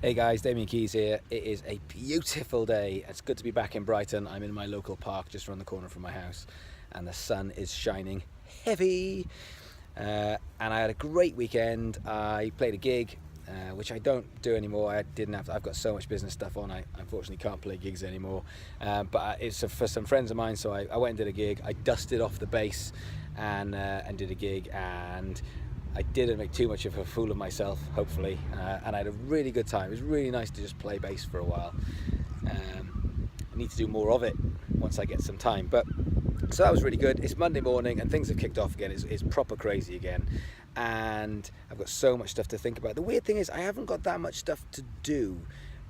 Hey guys, Damien Keys here. It is a beautiful day. It's good to be back in Brighton. I'm in my local park just around the corner from my house and the sun is shining heavy. And I had a great weekend. I played a gig, which I don't do anymore. I've got so much business stuff on. I unfortunately can't play gigs anymore. But it's for some friends of mine, so I went and did a gig. I dusted off the bass and did a gig, and I didn't make too much of a fool of myself, hopefully, and I had a really good time. It was really nice to just play bass for a while. I need to do more of it once I get some time, but so that was really good. It's Monday morning and things have kicked off again. It's proper crazy again, and I've got so much stuff to think about. The weird thing is I haven't got that much stuff to do,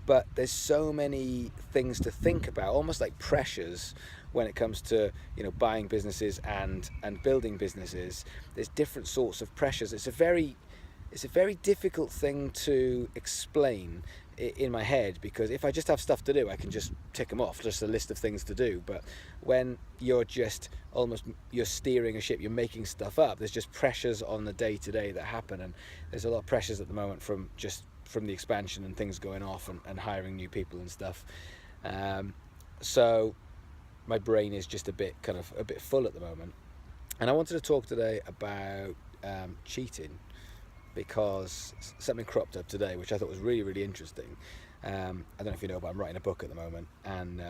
but there's so many things to think about, almost like pressures when it comes to, buying businesses and building businesses. There's different sorts of pressures. It's a very difficult thing to explain in my head, because if I just have stuff to do, I can just tick them off, just a list of things to do. But when you're steering a ship, you're making stuff up, there's just pressures on the day-to-day that happen, and there's a lot of pressures at the moment from the expansion and things going off and hiring new people and stuff. So my brain is just a bit full at the moment, and I wanted to talk today about cheating, because something cropped up today which I thought was really, really interesting. I don't know if you know, but I'm writing a book at the moment, and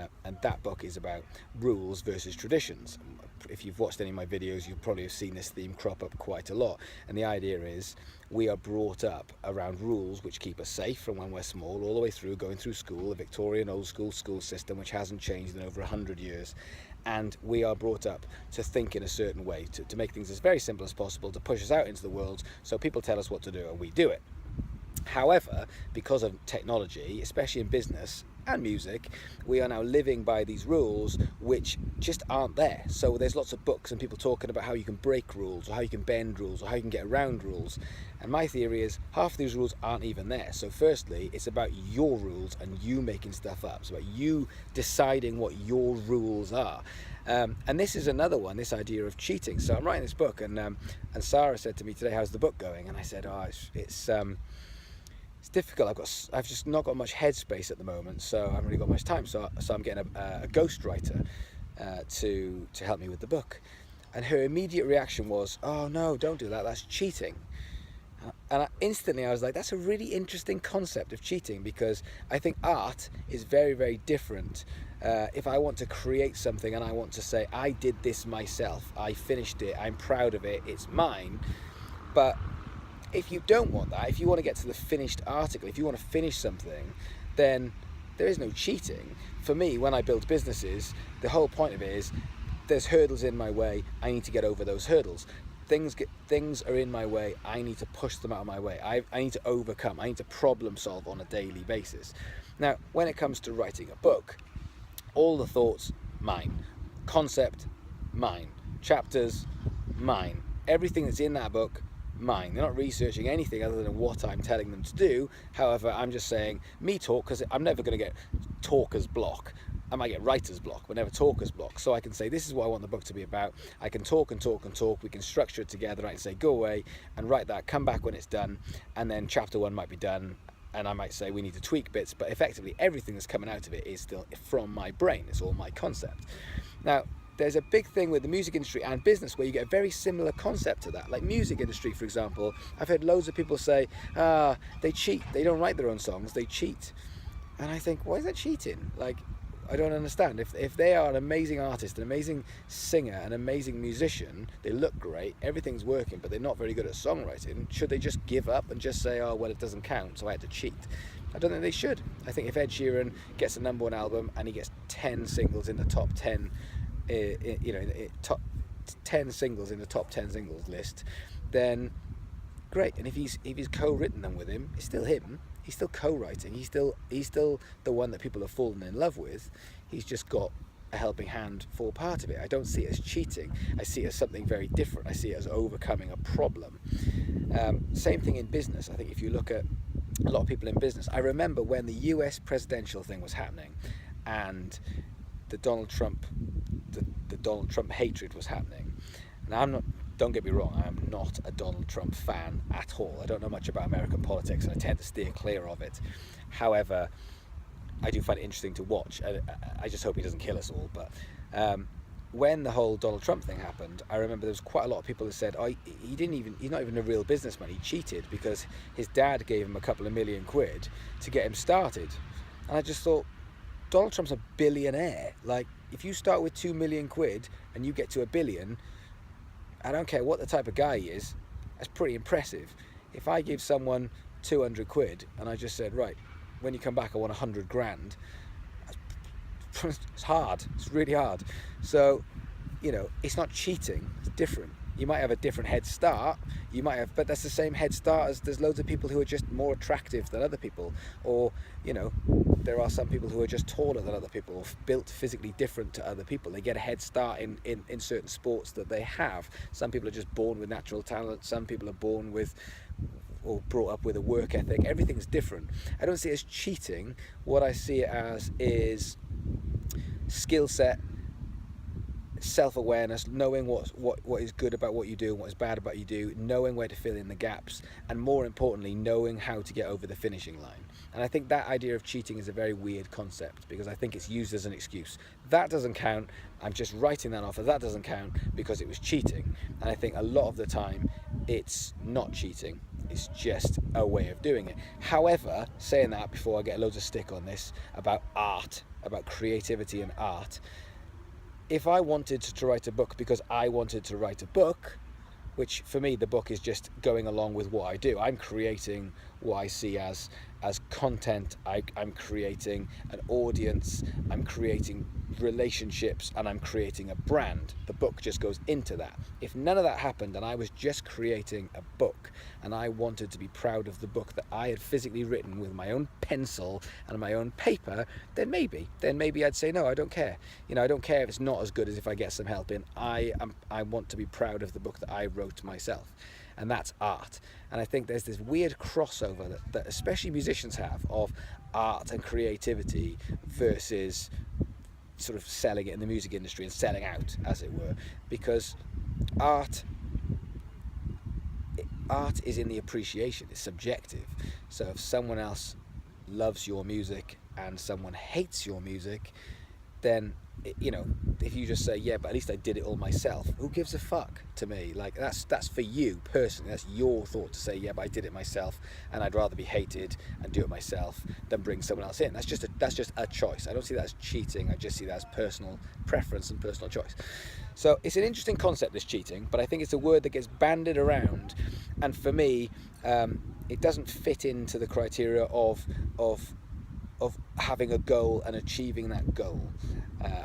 that book is about rules versus traditions. If you've watched any of my videos, you probably have seen this theme crop up quite a lot, and the idea is we are brought up around rules which keep us safe from when we're small all the way through, going through school, the Victorian old school system which hasn't changed in over 100 years, and we are brought up to think in a certain way, to make things as very simple as possible, to push us out into the world so people tell us what to do and we do it. However, because of technology, especially in business and music, we are now living by these rules which just aren't there. So there's lots of books and people talking about how you can break rules, or how you can bend rules, or how you can get around rules. And my theory is half of these rules aren't even there. So firstly, it's about your rules and you making stuff up. It's about you deciding what your rules are. And this is another one, this idea of cheating. So I'm writing this book, and Sarah said to me today, "How's the book going?" And I said, it's difficult. I've just not got much headspace at the moment, so I haven't really got much time. So I'm getting a ghostwriter to help me with the book. And her immediate reaction was, "Oh no, don't do that. That's cheating." And instantly I was like, that's a really interesting concept of cheating, because I think art is very, very different. If I want to create something and I want to say, I did this myself, I finished it, I'm proud of it, it's mine. But if you don't want that, if you want to get to the finished article, if you want to finish something, then there is no cheating. For me, when I build businesses, the whole point of it is there's hurdles in my way, I need to get over those hurdles. Things are in my way, I need to push them out of my way. I need to overcome, I need to problem solve on a daily basis. Now, when it comes to writing a book, all the thoughts, mine. Concept, mine. Chapters, mine. Everything that's in that book, mine. They're not researching anything other than what I'm telling them to do. However, I'm just saying me talk, because I'm never going to get talker's block. I might get writer's block, but never talker's block. So I can say, this is what I want the book to be about. I can talk and talk and talk. We can structure it together. I can say, go away and write that, come back when it's done, and then chapter 1 might be done, and I might say we need to tweak bits, but effectively everything that's coming out of it is still from my brain. It's all my concept. Now, there's a big thing with the music industry and business where you get a very similar concept to that. Like music industry, for example, I've heard loads of people say, they cheat. They don't write their own songs, they cheat. And I think, why is that cheating? Like, I don't understand. If they are an amazing artist, an amazing singer, an amazing musician, they look great, everything's working, but they're not very good at songwriting, should they just give up and just say, oh, well, it doesn't count, so I had to cheat? I don't think they should. I think if Ed Sheeran gets a #1 album and he gets 10 singles in the top 10, top 10 singles in the top 10 singles list, then great. And if he's co-written them with him, it's still him. He's still co-writing. He's still the one that people have fallen in love with. He's just got a helping hand for part of it. I don't see it as cheating. I see it as something very different. I see it as overcoming a problem. Same thing in business. I think if you look at a lot of people in business, I remember when the US presidential thing was happening, and the Donald Trump hatred was happening. Now, don't get me wrong, I am not a Donald Trump fan at all. I don't know much about American politics and I tend to steer clear of it. However, I do find it interesting to watch. I just hope he doesn't kill us all. But when the whole Donald Trump thing happened, I remember there was quite a lot of people who said, "Oh, he's not even a real businessman. He cheated because his dad gave him a couple of million quid to get him started." And I just thought, Donald Trump's a billionaire. Like, if you start with 2 million quid and you get to 1 billion, I don't care what the type of guy he is, that's pretty impressive. If I give someone 200 quid and I just said, right, when you come back I want 100 grand, it's hard. It's really hard. So, you know, it's not cheating. It's different. You might have a different head start. You might have, but that's the same head start as there's loads of people who are just more attractive than other people, or you know, there are some people who are just taller than other people, or built physically different to other people. They get a head start in certain sports that they have. Some people are just born with natural talent. Some people are born with or brought up with a work ethic. Everything's different. I don't see it as cheating. What I see it as is skill set, self-awareness, knowing what is good about what you do and what is bad about you do, knowing where to fill in the gaps, and more importantly, knowing how to get over the finishing line. And I think that idea of cheating is a very weird concept, because I think it's used as an excuse. That doesn't count. I'm just writing that off as that doesn't count because it was cheating. And I think a lot of the time it's not cheating. It's just a way of doing it. However, saying that, before I get loads of stick on this about art, about creativity and art, if I wanted to write a book because I wanted to write a book, which for me the book is just going along with what I do. I'm creating what I see as content. I'm creating an audience. I'm creating relationships, and I'm creating a brand. The book just goes into that. If none of that happened and I was just creating a book and I wanted to be proud of the book that I had physically written with my own pencil and my own paper, then maybe I'd say no, I don't care. You know, I don't care if it's not as good as if I get some help in. I want to be proud of the book that I wrote myself. And that's art. And I think there's this weird crossover that especially musicians have of art and creativity versus sort of selling it in the music industry and selling out, as it were, because art is in the appreciation. It's subjective. So if someone else loves your music and someone hates your music, then you know, if you just say, yeah, but at least I did it all myself, who gives a fuck to me? Like, that's for you personally. That's your thought to say, yeah, but I did it myself and I'd rather be hated and do it myself than bring someone else in. That's just a choice. I don't see that as cheating. I just see that as personal preference and personal choice. So it's an interesting concept, this cheating, but I think it's a word that gets bandied around, and for me it doesn't fit into the criteria of having a goal and achieving that goal.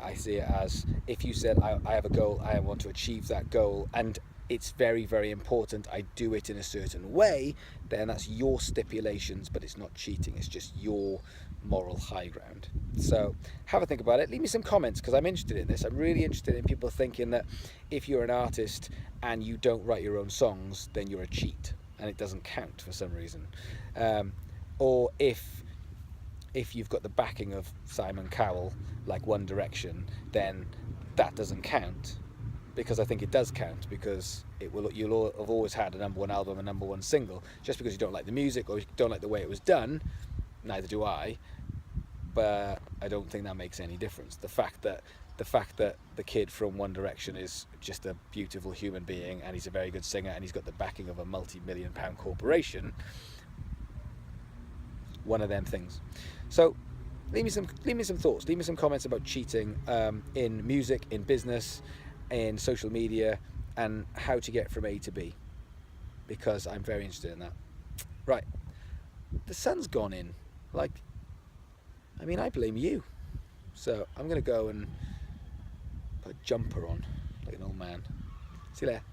I see it as, if you said, I have a goal, I want to achieve that goal, and it's very, very important I do it in a certain way, then that's your stipulations, but it's not cheating. It's just your moral high ground. So have a think about it. Leave me some comments, because I'm interested in this. I'm really interested in people thinking that if you're an artist and you don't write your own songs, then you're a cheat and it doesn't count for some reason. Or if you've got the backing of Simon Cowell, like One Direction, then that doesn't count, because I think it does count, because you'll have always had a #1 album, a #1 single. Just because you don't like the music or you don't like the way it was done, neither do I, but I don't think that makes any difference. The fact that the kid from One Direction is just a beautiful human being and he's a very good singer and he's got the backing of a multi-million-pound corporation, one of them things. So leave me some thoughts, leave me some comments about cheating in music, in business, in social media, and how to get from A to B, because I'm very interested in that. Right, the sun's gone in. Like, I mean, I blame you. So I'm gonna go and put a jumper on like an old man. See you later.